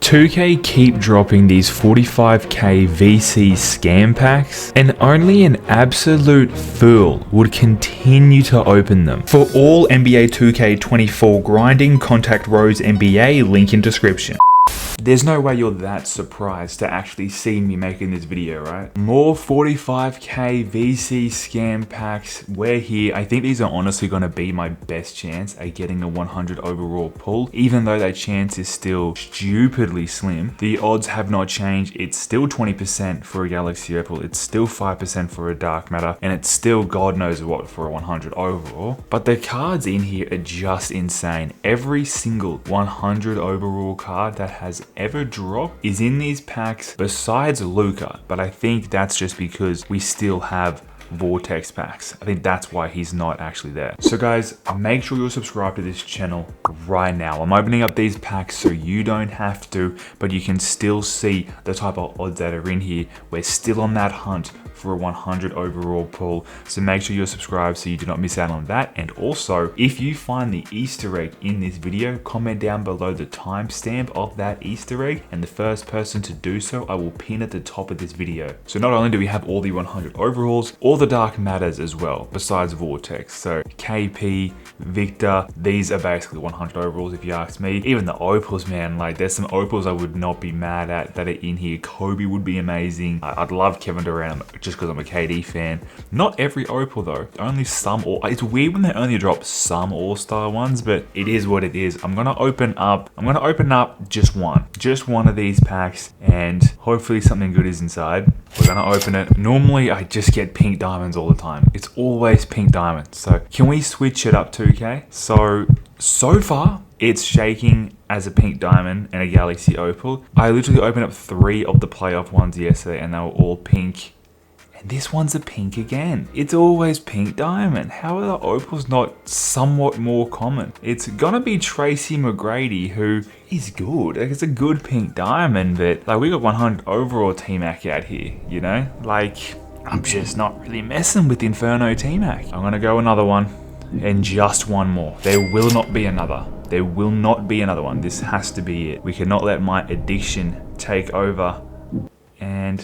2K keep dropping these 45k VC scam packs, and only an absolute fool would continue to open them. For all NBA 2K24 grinding, contact Rose NBA, link in description. There's no way you're that surprised to actually see me making this video, right? More 45k VC scam packs. We're here. I think these are honestly going to be my best chance at getting a 100 overall pull. Even though that chance is still stupidly slim, the odds have not changed. It's still 20% for a Galaxy Opal. It's still 5% for a Dark Matter. And it's still God knows what for a 100 overall. But the cards in here are just insane. Every single 100 overall card that has ever dropped is in these packs besides Luka, but I think that's just because we still have vortex packs. I think that's why he's not actually there. So guys, make sure you're subscribed to this channel right now. I'm opening up these packs so you don't have to, but you can still see the type of odds that are in here. We're still on that hunt for a 100 overall pull, so make sure you're subscribed so you do not miss out on that. And also, if you find the Easter egg in this video, comment down below the timestamp of that Easter egg, and the first person to do so I will pin at the top of this video. So not only do we have all the 100 overalls, all the Dark Matters as well, besides Vortex. So KP, Victor, these are basically 100 overalls if you ask me. Even the opals, man, like there's some opals I would not be mad at that are in here. Kobe would be amazing. I'd love Kevin Durant just because I'm a KD fan. Not every opal though, only some. It's weird when they only drop some all-star ones, but it is what it is. I'm gonna open up just one of these packs, and hopefully something good is inside. We're gonna open it. Normally I just get pink diamonds all the time. It's always pink diamonds. So can we switch it up 2K? So far it's shaking as a pink diamond and a Galaxy Opal. I literally opened up 3 of the playoff ones yesterday and they were all pink. And this one's a pink again. It's always pink diamond. How are the opals not somewhat more common? It's gonna be Tracy McGrady, who is good. Like, it's a good pink diamond, but like we got 100 overall T-Mac out here, you know? Like, I'm just not really messing with Inferno T-Mac. I'm gonna go another one and just one more. There will not be another. There will not be another one. This has to be it. We cannot let my addiction take over. And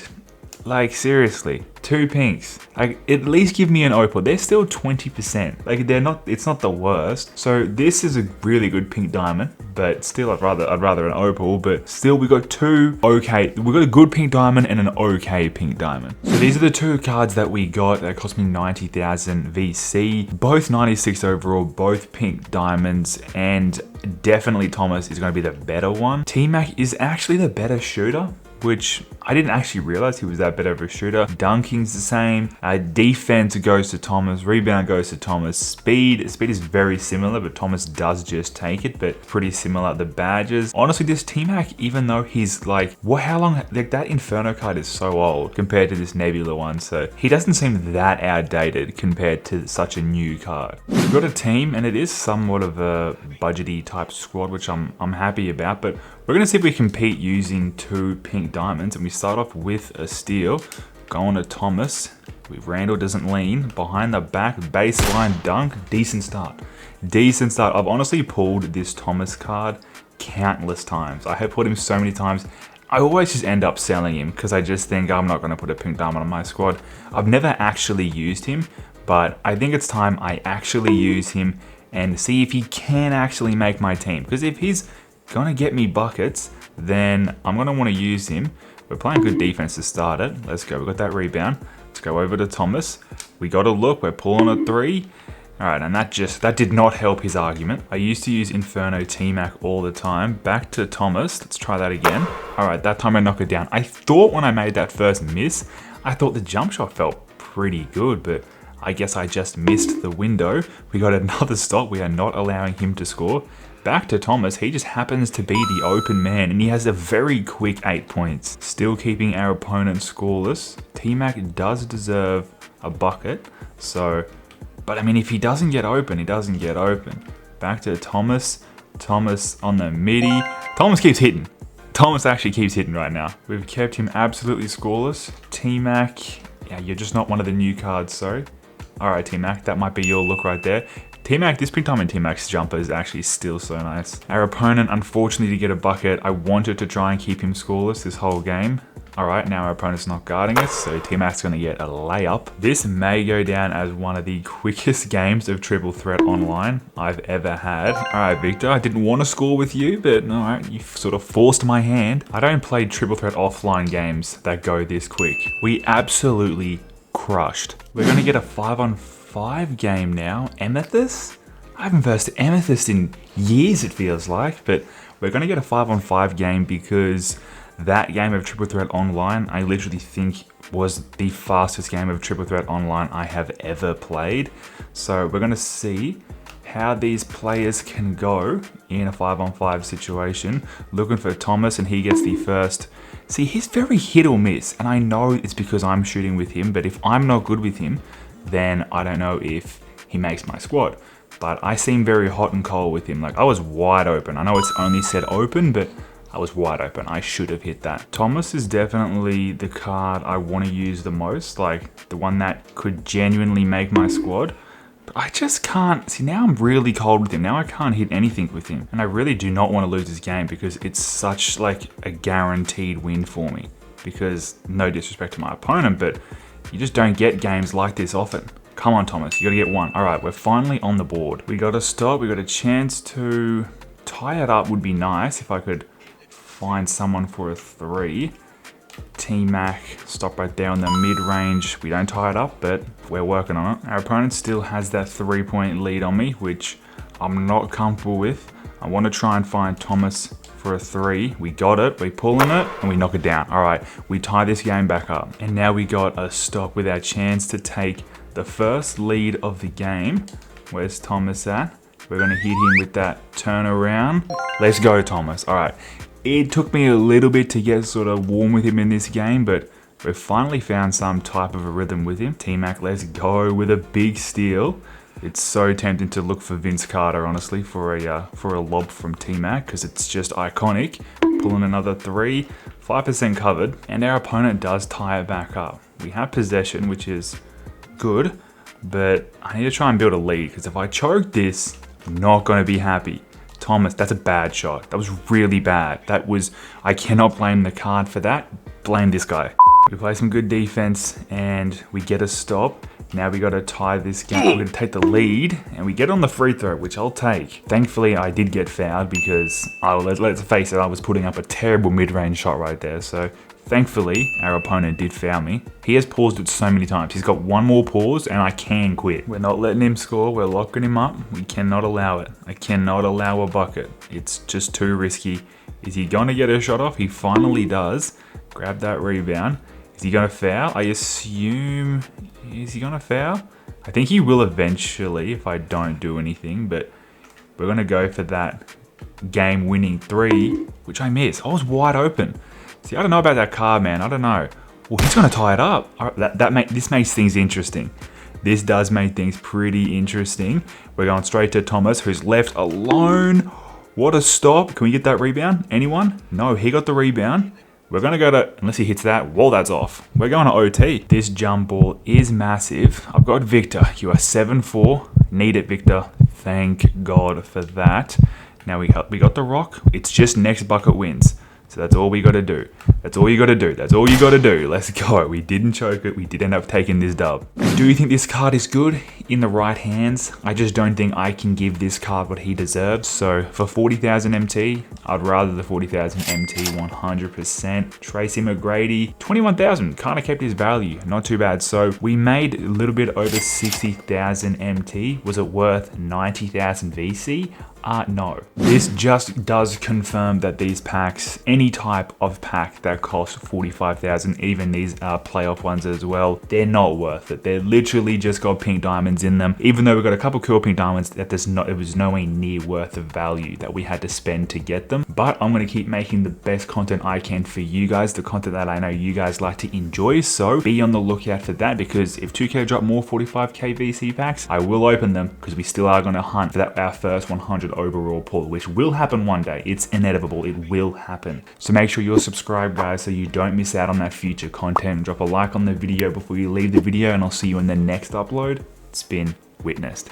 like, seriously, 2 pinks. Like, at least give me an opal. They're still 20%. Like, it's not the worst. So this is a really good pink diamond, but still I'd rather an opal, but still we got 2 okay. We got a good pink diamond and an okay pink diamond. So these are the 2 cards that we got that cost me 90,000 VC. Both 96 overall, both pink diamonds, and definitely Thomas is gonna be the better one. T-Mac is actually the better shooter, which I didn't actually realize he was that better of a shooter. Dunking's the same. Defense goes to Thomas. Rebound goes to Thomas. Speed is very similar, but Thomas does just take it, but pretty similar. The badges. Honestly, this T-Mac, even though he's like, how long, like that Inferno card is so old compared to this Nebula one, so he doesn't seem that outdated compared to such a new card. We've got a team, and it is somewhat of a budgety type squad, which I'm happy about, but we're gonna see if we compete using 2 pink diamonds, and we start off with a steal. Going to Thomas. Randall doesn't lean. Behind the back, baseline dunk. Decent start. Decent start. I've honestly pulled this Thomas card countless times. I have pulled him so many times. I always just end up selling him because I just think I'm not gonna put a pink diamond on my squad. I've never actually used him, but I think it's time I actually use him and see if he can actually make my team. Because if he's gonna get me buckets, then I'm gonna wanna use him. We're playing good defense to start it. Let's go, we got that rebound. Let's go over to Thomas. We got a look, we're pulling a 3. All right, and that did not help his argument. I used to use Inferno T-Mac all the time. Back to Thomas, let's try that again. All right, that time I knock it down. I thought when I made that first miss, I thought the jump shot felt pretty good, but I guess I just missed the window. We got another stop, we are not allowing him to score. Back to Thomas, he just happens to be the open man, and he has a very quick 8 points. Still keeping our opponent scoreless. T-Mac does deserve a bucket, so, but I mean, if he doesn't get open, he doesn't get open. Back to Thomas. Thomas on the midi. Thomas keeps hitting. Thomas actually keeps hitting right now. We've kept him absolutely scoreless. T-Mac, yeah, you're just not one of the new cards, sorry. All right, T-Mac, that might be your look right there. T-Mac, this big time in T-Mac's jumper is actually still so nice. Our opponent, unfortunately, to get a bucket, I wanted to try and keep him scoreless this whole game. Alright, now our opponent's not guarding us, so T-Mac's gonna get a layup. This may go down as one of the quickest games of Triple Threat Online I've ever had. Alright, Victor, I didn't want to score with you, but alright, you sort of forced my hand. I don't play Triple Threat offline games that go this quick. We absolutely crushed. We're gonna get a 5-on-5 game now. Amethyst? I haven't versed Amethyst in years, it feels like, but we're gonna get a 5-on-5 game because that game of Triple Threat Online, I literally think was the fastest game of Triple Threat Online I have ever played. So we're gonna see how these players can go in a 5-on-5 situation. Looking for Thomas, and he gets the first. See, he's very hit or miss, and I know it's because I'm shooting with him, but if I'm not good with him, then I don't know if he makes my squad. But I seem very hot and cold with him. Like, I was wide open. I know it's only said open, but I was wide open. I should have hit that. Thomas is definitely the card I want to use the most, like the one that could genuinely make my squad. But I just can't. See, now I'm really cold with him. Now I can't hit anything with him. And I really do not want to lose this game because it's such like a guaranteed win for me. Because no disrespect to my opponent, but you just don't get games like this often. Come on, Thomas, you gotta get one. All right, we're finally on the board. We got to stop. We got a chance to tie it up. Would be nice if I could find someone for a 3. T-Mac, stop right there on the mid-range. We don't tie it up, but we're working on it. Our opponent still has that 3-point lead on me, which I'm not comfortable with. I want to try and find Thomas for a 3. We got it, we pulling it, and we knock it down. All right, we tie this game back up. And now we got a stop with our chance to take the first lead of the game. Where's Thomas at? We're gonna hit him with that turnaround. Let's go, Thomas. All right. It took me a little bit to get sort of warm with him in this game, but we've finally found some type of a rhythm with him. T-Mac, let's go with a big steal. It's so tempting to look for Vince Carter, honestly, for a lob from T-Mac, because it's just iconic. Pulling another 3, 5% covered, and our opponent does tie it back up. We have possession, which is good, but I need to try and build a lead, because if I choke this, I'm not going to be happy. Thomas, that's a bad shot. That was really bad. I cannot blame the card for that. Blame this guy. We play some good defense and we get a stop. Now we got to tie this game. We're going to take the lead and we get on the free throw, which I'll take. Thankfully, I did get fouled because, let's face it, I was putting up a terrible mid-range shot right there. So thankfully, our opponent did foul me. He has paused it so many times. He's got one more pause and I can quit. We're not letting him score. We're locking him up. We cannot allow it. I cannot allow a bucket. It's just too risky. Is he going to get a shot off? He finally does. Grab that rebound. Is he going to foul? I assume... Is he going to foul? I think he will eventually if I don't do anything, but we're going to go for that game-winning 3, which I missed. I was wide open. See, I don't know about that card, man. I don't know. Well, he's going to tie it up. This makes things interesting. This does make things pretty interesting. We're going straight to Thomas, who's left alone. What a stop. Can we get that rebound? Anyone? No, he got the rebound. We're going to go to, unless he hits that, well, that's off. We're going to OT. This jump ball is massive. I've got Victor. You are 7-4. Need it, Victor. Thank God for that. Now we got the rock. It's just next bucket wins. So that's all we got to do. That's all you got to do. That's all you got to do. Let's go. We didn't choke it. We did end up taking this dub. Do you think this card is good in the right hands? I just don't think I can give this card what he deserves. So for 40,000 MT, I'd rather the 40,000 MT 100%. Tracy McGrady, 21,000. Kind of kept his value. Not too bad. So we made a little bit over 60,000 MT. Was it worth 90,000 VC? No. This just does confirm that these packs, any type of pack that costs 45,000, even these playoff ones as well, they're not worth it. They're literally just got pink diamonds in them. Even though we got a couple cool pink diamonds, it was nowhere near worth the value that we had to spend to get them. But I'm going to keep making the best content I can for you guys, the content that I know you guys like to enjoy. So be on the lookout for that, because if 2K drop more 45k VC packs, I will open them, because we still are going to hunt for our first 100 overall pull, which will happen one day. It's inevitable. It will happen. So make sure you're subscribed, guys, so you don't miss out on that future content. Drop a like on the video before you leave the video, and I'll see you in the next upload. It's been witnessed.